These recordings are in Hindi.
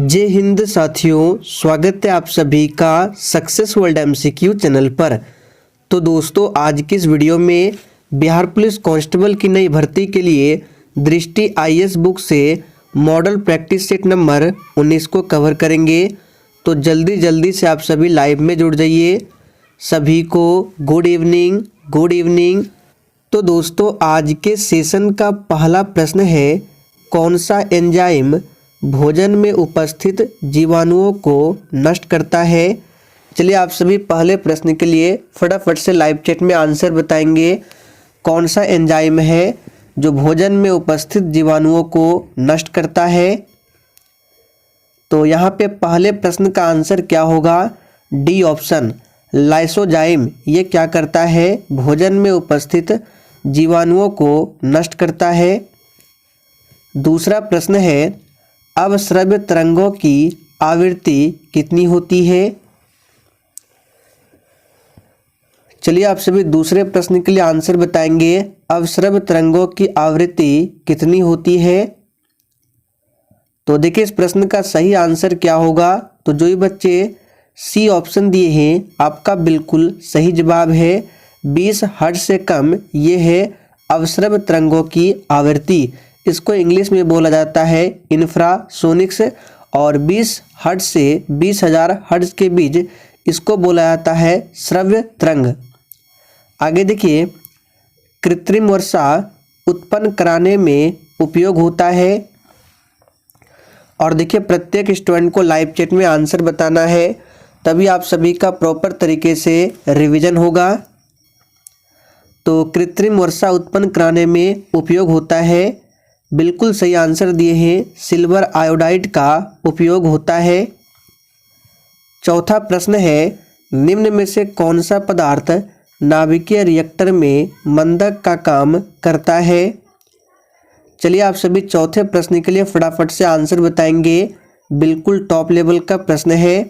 जय हिंद साथियों, स्वागत है आप सभी का सक्सेस वर्ल्ड एमसीक्यू चैनल पर। तो दोस्तों, आज की इस वीडियो में बिहार पुलिस कांस्टेबल की नई भर्ती के लिए दृष्टि आईएएस बुक से मॉडल प्रैक्टिस सेट नंबर 19 को कवर करेंगे। तो जल्दी से आप सभी लाइव में जुड़ जाइए। सभी को गुड इवनिंग। तो दोस्तों, आज के सेशन का पहला प्रश्न है, कौन सा एंजाइम भोजन में उपस्थित जीवाणुओं को नष्ट करता है। चलिए आप सभी पहले प्रश्न के लिए फटाफट से लाइव चैट में आंसर बताएंगे। कौन सा एंजाइम है जो भोजन में उपस्थित जीवाणुओं को नष्ट करता है। तो यहाँ पे पहले प्रश्न का आंसर क्या होगा, डी ऑप्शन लाइसोजाइम। ये क्या करता है, भोजन में उपस्थित जीवाणुओं को नष्ट करता है। दूसरा प्रश्न है, अवस्रव्य तरंगों की आवृत्ति कितनी होती है। चलिए आप सभी दूसरे प्रश्न के लिए आंसर बताएंगे, अवस्रव्य तरंगों की आवृत्ति कितनी होती है। तो देखिए इस प्रश्न का सही आंसर क्या होगा। तो जो ये बच्चे सी ऑप्शन दिए हैं, आपका बिल्कुल सही जवाब है 20 हर्ट्ज से कम। ये है अवस्रव्य तरंगों की आवृत्ति। इसको इंग्लिश में बोला जाता है इंफ्रासोनिक्स, और 20 हर्ट्ज से 20,000 हर्ट्ज के बीच इसको बोला जाता है श्रव्य तरंग। आगे देखिए, कृत्रिम वर्षा उत्पन्न कराने में उपयोग होता है। और देखिए प्रत्येक स्टूडेंट को लाइव चैट में आंसर बताना है, तभी आप सभी का प्रॉपर तरीके से रिवीजन होगा। तो कृत्रिम वर्षा उत्पन्न कराने में उपयोग होता है, बिल्कुल सही आंसर दिए हैं, सिल्वर आयोडाइड का उपयोग होता है। चौथा प्रश्न है, निम्न में से कौन सा पदार्थ नाभिकीय रिएक्टर में मंदक का काम करता है। चलिए आप सभी चौथे प्रश्न के लिए फटाफट से आंसर बताएंगे, बिल्कुल टॉप लेवल का प्रश्न है।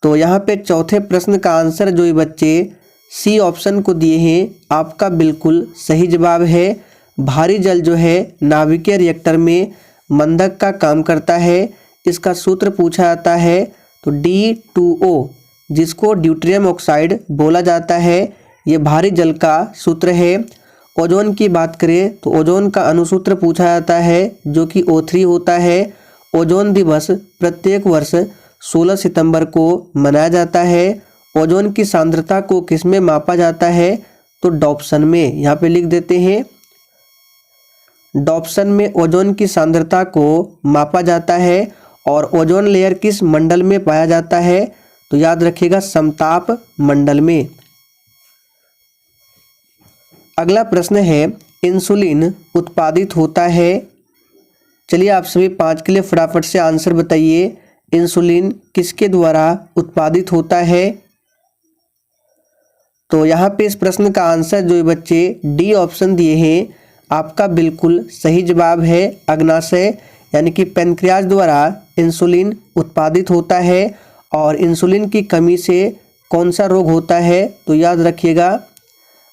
तो यहाँ पे चौथे प्रश्न का आंसर जो ये बच्चे सी ऑप्शन को दिए हैं, आपका बिल्कुल सही जवाब है। भारी जल जो है नाभिकीय रिएक्टर में मंदक का काम करता है। इसका सूत्र पूछा जाता है तो D2O, जिसको ड्यूटेरियम ऑक्साइड बोला जाता है, ये भारी जल का सूत्र है। ओजोन की बात करें तो ओजोन का अणुसूत्र पूछा जाता है, जो कि O3 होता है। ओजोन दिवस प्रत्येक वर्ष 16 सितंबर को मनाया जाता है। ओजोन की सांद्रता को किसमें मापा जाता है, तो डॉप्सन में। यहाँ पे लिख देते हैं, डॉप्सन में ओजोन की सांद्रता को मापा जाता है। और ओजोन लेयर किस मंडल में पाया जाता है, तो याद रखिएगा समताप मंडल में। अगला प्रश्न है, इंसुलिन उत्पादित होता है। चलिए आप सभी 5 के लिए फटाफट से आंसर बताइए, इंसुलिन किसके द्वारा उत्पादित होता है। तो यहाँ पे इस प्रश्न का आंसर जो बच्चे डी ऑप्शन दिए हैं, आपका बिल्कुल सही जवाब है अग्नाशय यानी कि पैनक्रियाज द्वारा इंसुलिन उत्पादित होता है। और इंसुलिन की कमी से कौन सा रोग होता है, तो याद रखिएगा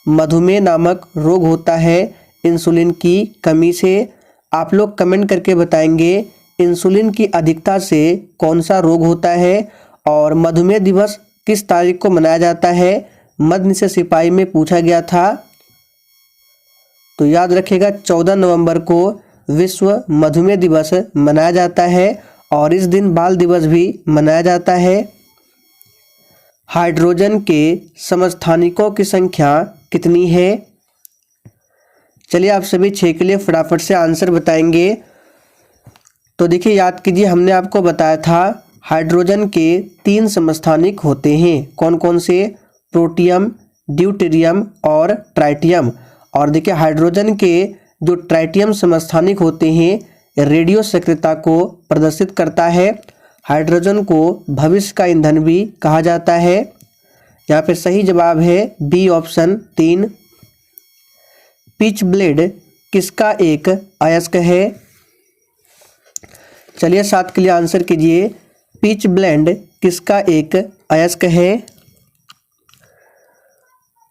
मधुमेह नामक रोग होता है इंसुलिन की कमी से। आप लोग कमेंट करके बताएंगे इंसुलिन की अधिकता से कौन सा रोग होता है। और मधुमेह दिवस किस तारीख को मनाया जाता है, मध्य से सिपाही में पूछा गया था। तो याद रखिएगा 14 नवंबर को विश्व मधुमेह दिवस मनाया जाता है, और इस दिन बाल दिवस भी मनाया जाता है। हाइड्रोजन के समस्थानिकों की संख्या कितनी है। चलिए आप सभी 6 के लिए फटाफट से आंसर बताएंगे। तो देखिए याद कीजिए, हमने आपको बताया था हाइड्रोजन के 3 समस्थानिक होते हैं। कौन कौन से, प्रोटियम, ड्यूटेरियम और ट्राइटियम। और देखिए हाइड्रोजन के जो ट्राइटियम समस्थानिक होते हैं, रेडियो सक्रियता को प्रदर्शित करता है। हाइड्रोजन को भविष्य का ईंधन भी कहा जाता है। यहाँ पे सही जवाब है बी ऑप्शन 3। पिच ब्लेड किसका एक अयस्क है। चलिए 7 के लिए आंसर कीजिए, पिच ब्लेड किसका एक अयस्क है।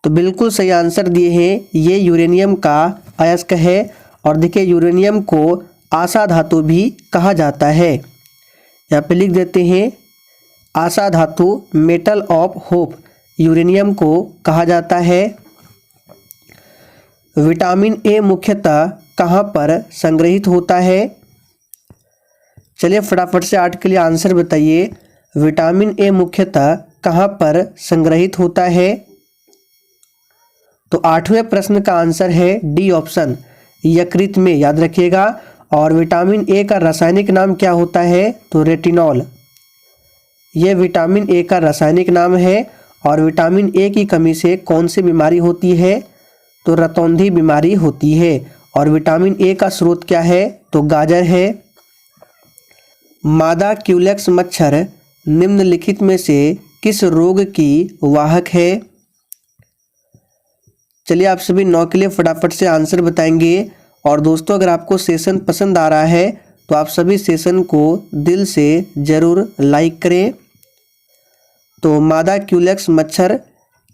तो बिल्कुल सही आंसर दिए हैं, ये यूरेनियम का अयस्क है। और देखिए यूरेनियम को आशा धातु भी कहा जाता है। यहाँ पे लिख देते हैं, आशा धातु मेटल ऑफ होप यूरेनियम को कहा जाता है। विटामिन ए मुख्यतः कहाँ पर संग्रहित होता है? चलिए फटाफट से 8 के लिए आंसर बताइए। विटामिन ए मुख्यतः कहाँ पर संग्रहित होता है? तो 8वें प्रश्न का आंसर है डी ऑप्शन, यकृत में, याद रखिएगा। और विटामिन ए का रासायनिक नाम क्या होता है? तो रेटिनॉल। यह विटामिन ए का रासायनिक नाम है। और विटामिन ए की कमी से कौन सी बीमारी होती है? तो रतौंधी बीमारी होती है। और विटामिन ए का स्रोत क्या है? तो गाजर है। मादा क्यूलेक्स मच्छर निम्नलिखित में से किस रोग की वाहक है? चलिए आप सभी 9 के लिए फटाफट से आंसर बताएंगे। और दोस्तों अगर आपको सेशन पसंद आ रहा है तो आप सभी सेशन को दिल से ज़रूर लाइक करें। तो मादा क्यूलेक्स मच्छर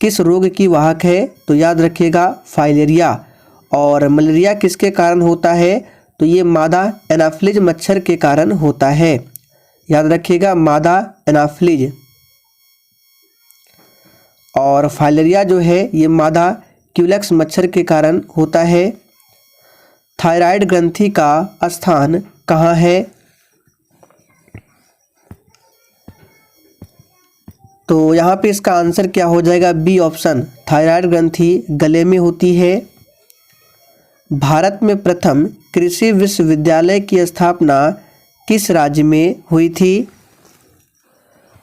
किस रोग की वाहक है? तो याद रखिएगा फाइलेरिया। और मलेरिया किसके कारण होता है? तो ये मादा एनाफ्लिज मच्छर के कारण होता है। याद रखिएगा मादा एनाफ्लिज। और फाइलेरिया जो है ये मादा क्यूलेक्स मच्छर के कारण होता है। थायराइड ग्रंथि का स्थान कहाँ है? तो यहाँ पे इसका आंसर क्या हो जाएगा? बी ऑप्शन, थायराइड ग्रंथि गले में होती है। भारत में प्रथम कृषि विश्वविद्यालय की स्थापना किस राज्य में हुई थी?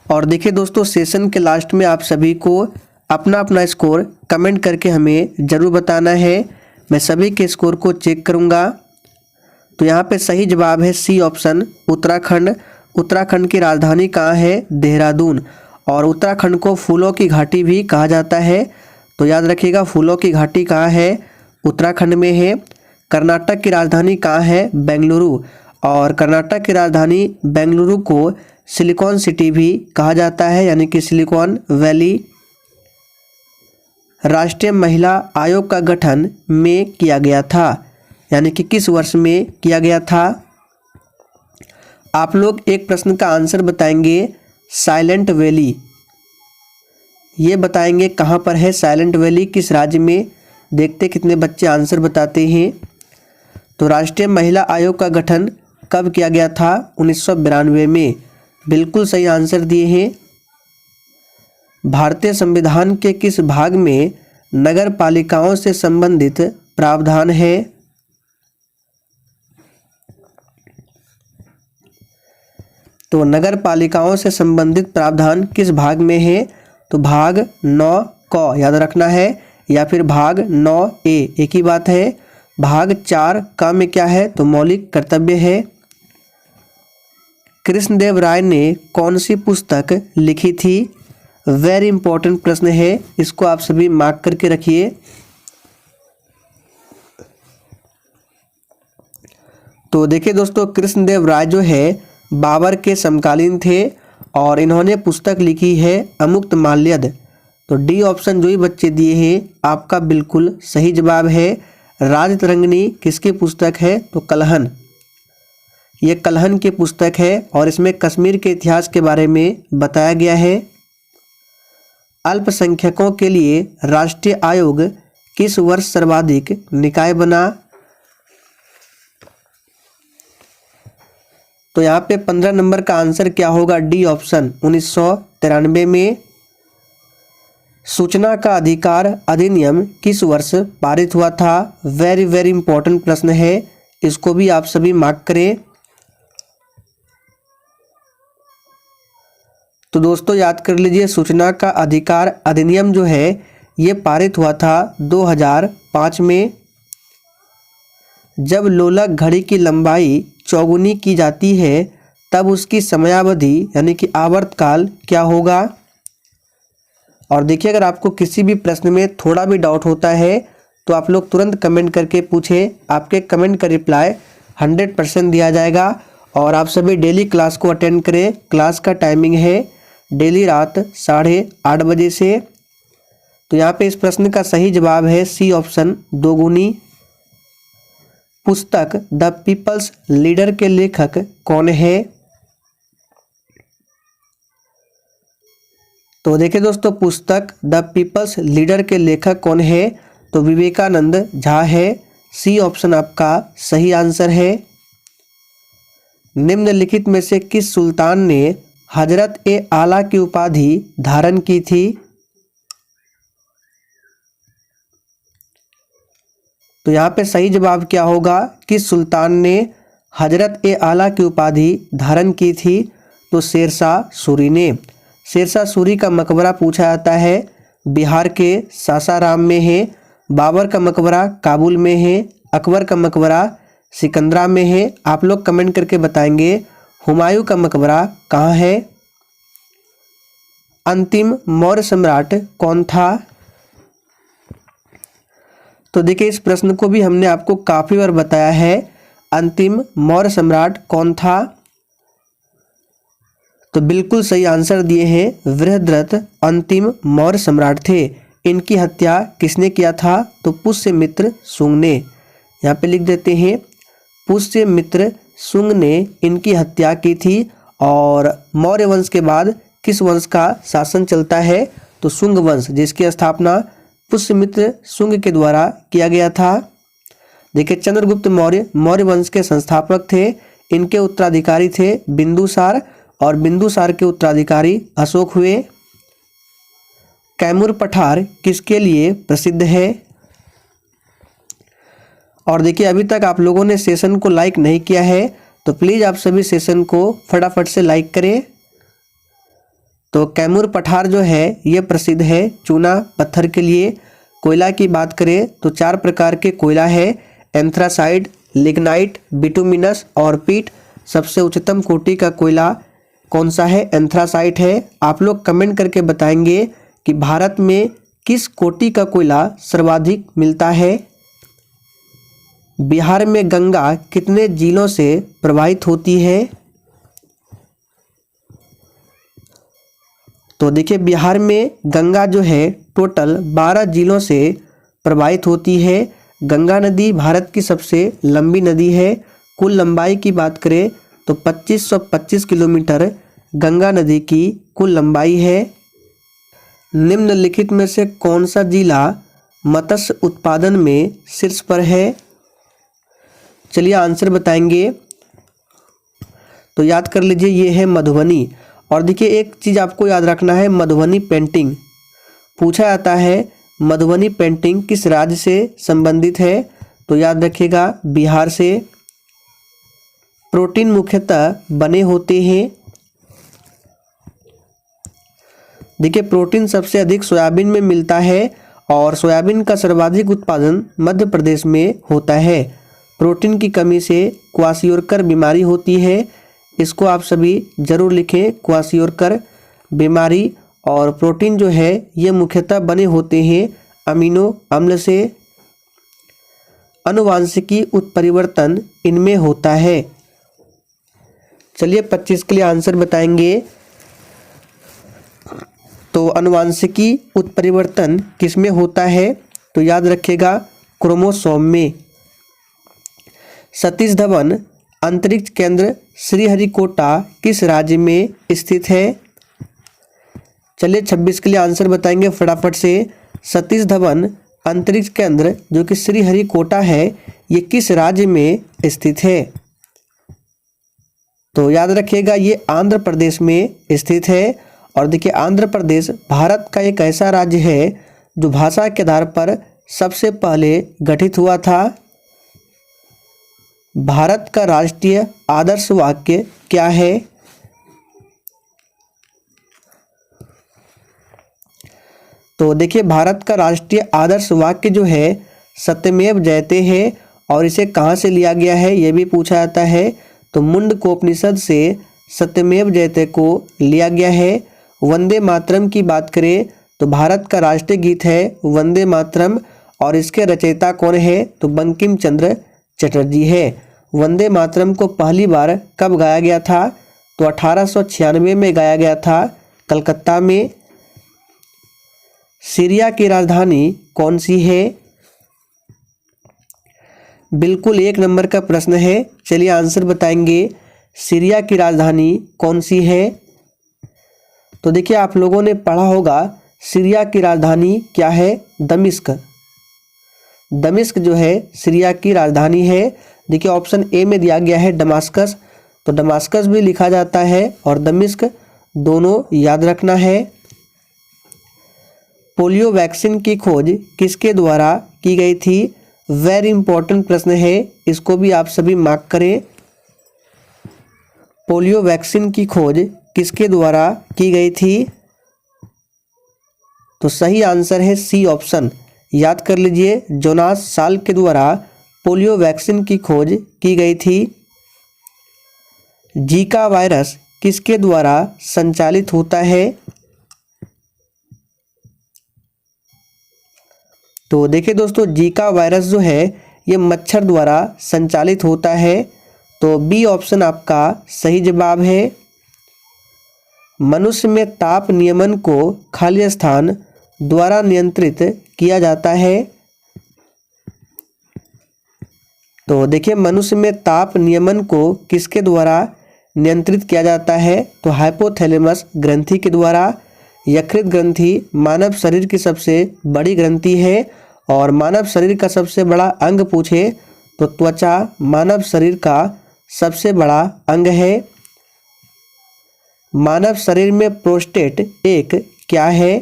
और देखिए दोस्तों सेशन के लास्ट में आप सभी को अपना अपना स्कोर कमेंट करके हमें ज़रूर बताना है। मैं सभी के स्कोर को चेक करूंगा। तो यहाँ पे सही जवाब है सी ऑप्शन, उत्तराखंड। उत्तराखंड की राजधानी कहाँ है? देहरादून। और उत्तराखंड को फूलों की घाटी भी कहा जाता है। तो याद रखिएगा फूलों की घाटी कहाँ है? उत्तराखंड में है। कर्नाटक की राजधानी कहाँ है? बेंगलुरु। और कर्नाटक की राजधानी बेंगलुरु को सिलिकॉन सिटी भी कहा जाता है, यानी कि सिलिकॉन वैली। राष्ट्रीय महिला आयोग का गठन में किया गया था, यानी कि किस वर्ष में किया गया था? आप लोग एक प्रश्न का आंसर बताएंगे, साइलेंट वैली। ये बताएंगे कहाँ पर है साइलेंट वैली, किस राज्य में? देखते कितने बच्चे आंसर बताते हैं। तो राष्ट्रीय महिला आयोग का गठन कब किया गया था? 1992 में। बिल्कुल सही आंसर दिए हैं। भारतीय संविधान के किस भाग में नगर पालिकाओं से संबंधित प्रावधान है? तो नगर पालिकाओं से संबंधित प्रावधान किस भाग में है? तो भाग 9 क याद रखना है, या फिर भाग 9A, एक ही बात है। भाग 4 क में क्या है? तो मौलिक कर्तव्य है। कृष्णदेव राय ने कौन सी पुस्तक लिखी थी? वेरी इंपॉर्टेंट प्रश्न है, इसको आप सभी मार्क करके रखिए। तो देखिए दोस्तों कृष्णदेव राय जो है बाबर के समकालीन थे और इन्होंने पुस्तक लिखी है अमुक्त माल्यद। तो डी ऑप्शन जो ही बच्चे दिए हैं आपका बिल्कुल सही जवाब है। राजतरंगिणी किसकी पुस्तक है? तो कलहन। ये कलहन की पुस्तक है और इसमें कश्मीर के इतिहास के बारे में बताया गया है। अल्पसंख्यकों के लिए राष्ट्रीय आयोग किस वर्ष सर्वाधिक निकाय बना? तो यहाँ पे 15 नंबर का आंसर क्या होगा? डी ऑप्शन, 1993 में। सूचना का अधिकार अधिनियम किस वर्ष पारित हुआ था? वेरी वेरी इंपॉर्टेंट प्रश्न है, इसको भी आप सभी मार्क करें। तो दोस्तों याद कर लीजिए सूचना का अधिकार अधिनियम जो है ये पारित हुआ था 2005 में। जब लोलक घड़ी की लंबाई चौगुनी की जाती है तब उसकी समयावधि यानी कि आवर्तकाल क्या होगा? और देखिए अगर आपको किसी भी प्रश्न में थोड़ा भी डाउट होता है तो आप लोग तुरंत कमेंट करके पूछें, आपके कमेंट का रिप्लाई 100% दिया जाएगा। और आप सभी डेली क्लास को अटेंड करें। क्लास का टाइमिंग है डेली रात 8:30 बजे से। तो यहाँ पे इस प्रश्न का सही जवाब है सी ऑप्शन, दोगुनी। पुस्तक द पीपल्स लीडर के लेखक कौन है? तो देखिए दोस्तों, पुस्तक द पीपल्स लीडर के लेखक कौन है? तो विवेकानंद झा है। सी ऑप्शन आपका सही आंसर है। निम्नलिखित में से किस सुल्तान ने हजरत ए आला की उपाधि धारण की थी? तो यहाँ पे सही जवाब क्या होगा? किस सुल्तान ने हजरत ए आला की उपाधि धारण की थी? तो शेरशाह सूरी ने। शेरशाह सूरी का मकबरा पूछा जाता है बिहार के सासाराम में है। बाबर का मकबरा काबुल में है। अकबर का मकबरा सिकंदरा में है। आप लोग कमेंट करके बताएंगे हुमायूं का मकबरा कहाँ है? अंतिम मौर्य सम्राट कौन था? तो देखिए, इस प्रश्न को भी हमने आपको काफी बार बताया है। अंतिम मौर्य सम्राट कौन था? तो बिल्कुल सही आंसर दिए हैं, बृहद्रथ अंतिम मौर्य सम्राट थे। इनकी हत्या किसने किया था? तो पुष्यमित्र शुंग ने। यहाँ पे लिख देते हैं, पुष्यमित्र शुंग ने इनकी हत्या की थी। और मौर्य वंश के बाद किस वंश का शासन चलता है? तो शुंग वंश, जिसकी स्थापना पुष्यमित्र शुंग के द्वारा किया गया था। देखिए, चंद्रगुप्त मौर्य मौर्य वंश के संस्थापक थे। इनके उत्तराधिकारी थे बिंदुसार, और बिंदुसार के उत्तराधिकारी अशोक हुए। कैमूर पठार किसके लिए प्रसिद्ध है? और देखिए, अभी तक आप लोगों ने सेशन को लाइक नहीं किया है, तो प्लीज़ आप सभी सेशन को फटाफट से लाइक करें। तो कैमूर पठार जो है ये प्रसिद्ध है चूना पत्थर के लिए। कोयला की बात करें तो 4 प्रकार के कोयला है, एंथ्रासाइट, लिग्नाइट, बिटुमिनस और पीट। सबसे उच्चतम कोटि का कोयला कौन सा है? एंथ्रासाइट है। आप लोग कमेंट करके बताएंगे कि भारत में किस कोटि का कोयला सर्वाधिक मिलता है? बिहार में गंगा कितने जिलों से प्रवाहित होती है? तो देखिए, बिहार में गंगा जो है टोटल 12 जिलों से प्रवाहित होती है। गंगा नदी भारत की सबसे लंबी नदी है। कुल लंबाई की बात करें तो 2525 किलोमीटर गंगा नदी की कुल लंबाई है। निम्नलिखित में से कौन सा जिला मत्स्य उत्पादन में शीर्ष पर है? चलिए आंसर बताएंगे। तो याद कर लीजिए, ये है मधुबनी। और देखिए, एक चीज़ आपको याद रखना है, मधुबनी पेंटिंग पूछा जाता है। मधुबनी पेंटिंग किस राज्य से संबंधित है? तो याद रखिएगा, बिहार से। प्रोटीन मुख्यतः बने होते हैं। देखिए, प्रोटीन सबसे अधिक सोयाबीन में मिलता है, और सोयाबीन का सर्वाधिक उत्पादन मध्य प्रदेश में होता है। प्रोटीन की कमी से क्वाशियोरकर बीमारी होती है। इसको आप सभी जरूर लिखें, क्वाशियोरकर बीमारी। और प्रोटीन जो है ये मुख्यतः बने होते हैं अमीनो अम्ल से। आनुवांशिकी उत्परिवर्तन इनमें होता है। चलिए 25 के लिए आंसर बताएंगे। तो आनुवांशिकी उत्परिवर्तन किसमें होता है? तो याद रखिएगा, क्रोमोसोम में। सतीश धवन अंतरिक्ष केंद्र श्रीहरिकोटा किस राज्य में स्थित है? चलिए 26 के लिए आंसर बताएंगे फटाफट से। सतीश धवन अंतरिक्ष केंद्र जो कि श्रीहरिकोटा है, ये किस राज्य में स्थित है? तो याद रखिएगा, ये आंध्र प्रदेश में स्थित है। और देखिए, आंध्र प्रदेश भारत का एक ऐसा राज्य है जो भाषा के आधार पर सबसे पहले गठित हुआ था। भारत का राष्ट्रीय आदर्श वाक्य क्या है? तो देखिए, भारत का राष्ट्रीय आदर्श वाक्य जो है सत्यमेव जयते है। और इसे कहाँ से लिया गया है ये भी पूछा जाता है। तो मुंडकोपनिषद से सत्यमेव जयते को लिया गया है। वंदे मातरम की बात करें तो भारत का राष्ट्रीय गीत है वंदे मातरम, और इसके रचयिता कौन है? तो बंकिम चंद्र चटर्जी है। वंदे मातरम को पहली बार कब गाया गया था? तो 1896 में गाया गया था, कलकत्ता में। सीरिया की राजधानी कौन सी है? बिल्कुल 1 नंबर का प्रश्न है। चलिए आंसर बताएंगे। सीरिया की राजधानी कौन सी है? तो देखिए आप लोगों ने पढ़ा होगा सीरिया की राजधानी क्या है? दमिश्क। दमिश्क जो है सीरिया की राजधानी है। देखिए ऑप्शन ए में दिया गया है दमास्कस, तो दमास्कस भी लिखा जाता है और दमिश्क, दोनों याद रखना है। पोलियो वैक्सीन की खोज किसके द्वारा की गई थी? वेरी इंपॉर्टेंट प्रश्न है, इसको भी आप सभी मार्क करें। पोलियो वैक्सीन की खोज किसके द्वारा की गई थी? तो सही आंसर है सी ऑप्शन, याद कर लीजिए, जोनास साल्क के द्वारा पोलियो वैक्सीन की खोज की गई थी। जीका वायरस किसके द्वारा संचालित होता है? तो देखिए दोस्तों, जीका वायरस जो है ये मच्छर द्वारा संचालित होता है, तो बी ऑप्शन आपका सही जवाब है। मनुष्य में ताप नियमन को खाली स्थान द्वारा नियंत्रित किया जाता है। तो देखिए मनुष्य में ताप नियमन को किसके द्वारा नियंत्रित किया जाता है? तो हाइपोथैलेमस ग्रंथि के द्वारा। यकृत ग्रंथि मानव शरीर की सबसे बड़ी ग्रंथि है और मानव शरीर का सबसे बड़ा अंग पूछे तो त्वचा मानव शरीर का सबसे बड़ा अंग है। मानव शरीर में प्रोस्टेट एक क्या है?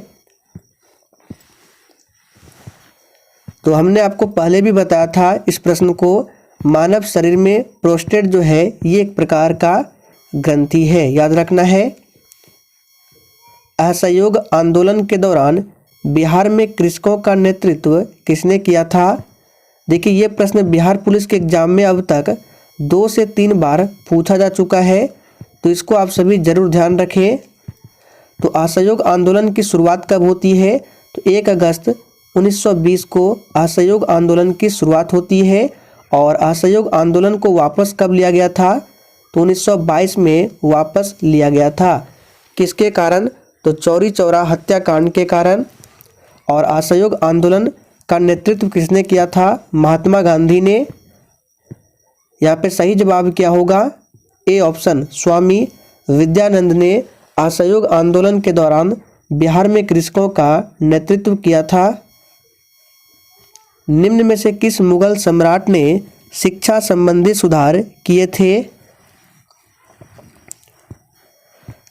तो हमने आपको पहले भी बताया था इस प्रश्न को। मानव शरीर में प्रोस्टेट जो है ये एक प्रकार का ग्रंथि है, याद रखना है। असहयोग आंदोलन के दौरान बिहार में कृषकों का नेतृत्व किसने किया था? देखिए ये प्रश्न बिहार पुलिस के एग्जाम में अब तक 2 से 3 बार पूछा जा चुका है, तो इसको आप सभी जरूर ध्यान रखें। तो असहयोग आंदोलन की शुरुआत कब होती है? तो 1 अगस्त 1920 को असहयोग आंदोलन की शुरुआत होती है और असहयोग आंदोलन को वापस कब लिया गया था? तो 1922 में वापस लिया गया था। किसके कारण? तो चौरी चौरा हत्याकांड के कारण। और असहयोग आंदोलन का नेतृत्व किसने किया था? महात्मा गांधी ने। यहाँ पे सही जवाब क्या होगा? ए ऑप्शन, स्वामी विद्यानंद ने असहयोग आंदोलन के दौरान बिहार में कृषकों का नेतृत्व किया था। निम्न में से किस मुगल सम्राट ने शिक्षा संबंधी सुधार किए थे?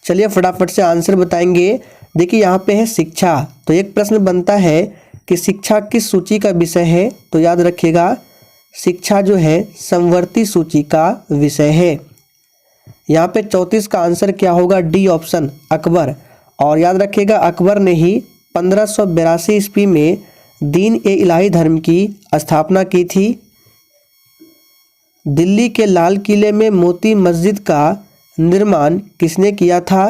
चलिए फटाफट से आंसर बताएंगे। देखिए यहाँ पे है शिक्षा, तो एक प्रश्न बनता है कि शिक्षा किस सूची का विषय है? तो याद रखिएगा शिक्षा जो है समवर्ती सूची का विषय है। यहाँ पे 34 का आंसर क्या होगा? D option, Akbar. और याद रखिएगा अकबर ने ही 1582 ईस्वी में दीन ए इलाही धर्म की स्थापना की थी। दिल्ली के लाल किले में मोती मस्जिद का निर्माण किसने किया था?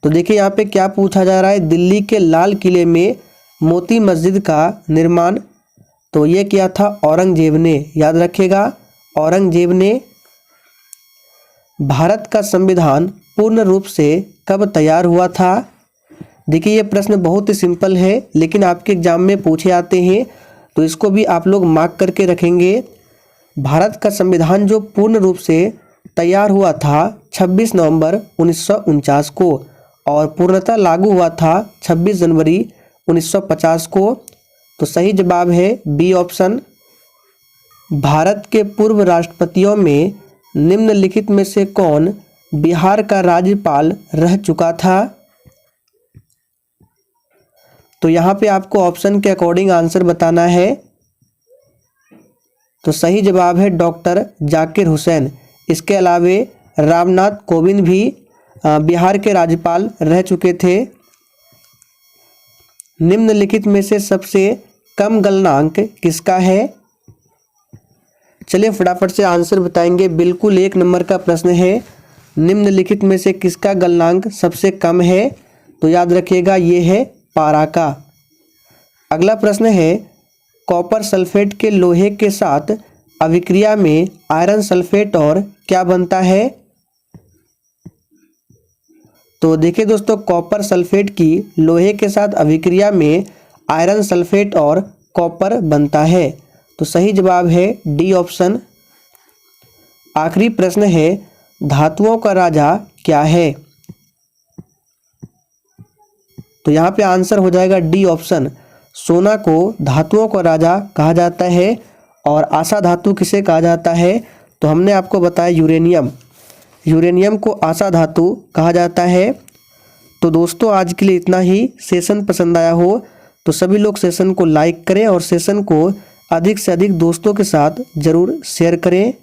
तो देखिए यहाँ पे क्या पूछा जा रहा है? दिल्ली के लाल किले में मोती मस्जिद का निर्माण तो ये किया था औरंगजेब ने, याद रखिएगा औरंगजेब ने। भारत का संविधान पूर्ण रूप से कब तैयार हुआ था? देखिए ये प्रश्न बहुत ही सिंपल है लेकिन आपके एग्जाम में पूछे आते हैं, तो इसको भी आप लोग मार्क करके रखेंगे। भारत का संविधान जो पूर्ण रूप से तैयार हुआ था 26 नवंबर 1949 को और पूर्णतः लागू हुआ था 26 जनवरी 1950 को। तो सही जवाब है बी ऑप्शन। भारत के पूर्व राष्ट्रपतियों में निम्नलिखित में से कौन बिहार का राज्यपाल रह चुका था? तो यहाँ पे आपको ऑप्शन के अकॉर्डिंग आंसर बताना है। तो सही जवाब है डॉक्टर जाकिर हुसैन। इसके अलावे रामनाथ कोविंद भी बिहार के राज्यपाल रह चुके थे। निम्नलिखित में से सबसे कम गलनांक किसका है? चलिए फटाफट से आंसर बताएंगे। बिल्कुल 1 नंबर का प्रश्न है। निम्नलिखित में से किसका गलनांक सबसे कम है? तो याद रखिएगा ये है पारा का। अगला प्रश्न है कॉपर सल्फेट के लोहे के साथ अभिक्रिया में आयरन सल्फेट और क्या बनता है? तो देखिए दोस्तों, कॉपर सल्फेट की लोहे के साथ अभिक्रिया में आयरन सल्फेट और कॉपर बनता है। तो सही जवाब है डी ऑप्शन। आखिरी प्रश्न है, धातुओं का राजा क्या है? तो यहाँ पे आंसर हो जाएगा डी ऑप्शन। सोना को धातुओं का राजा कहा जाता है। और आशा धातु किसे कहा जाता है? तो हमने आपको बताया यूरेनियम। यूरेनियम को आशा धातु कहा जाता है। तो दोस्तों आज के लिए इतना ही। सेशन पसंद आया हो तो सभी लोग सेशन को लाइक करें और सेशन को अधिक से अधिक दोस्तों के साथ ज़रूर शेयर करें।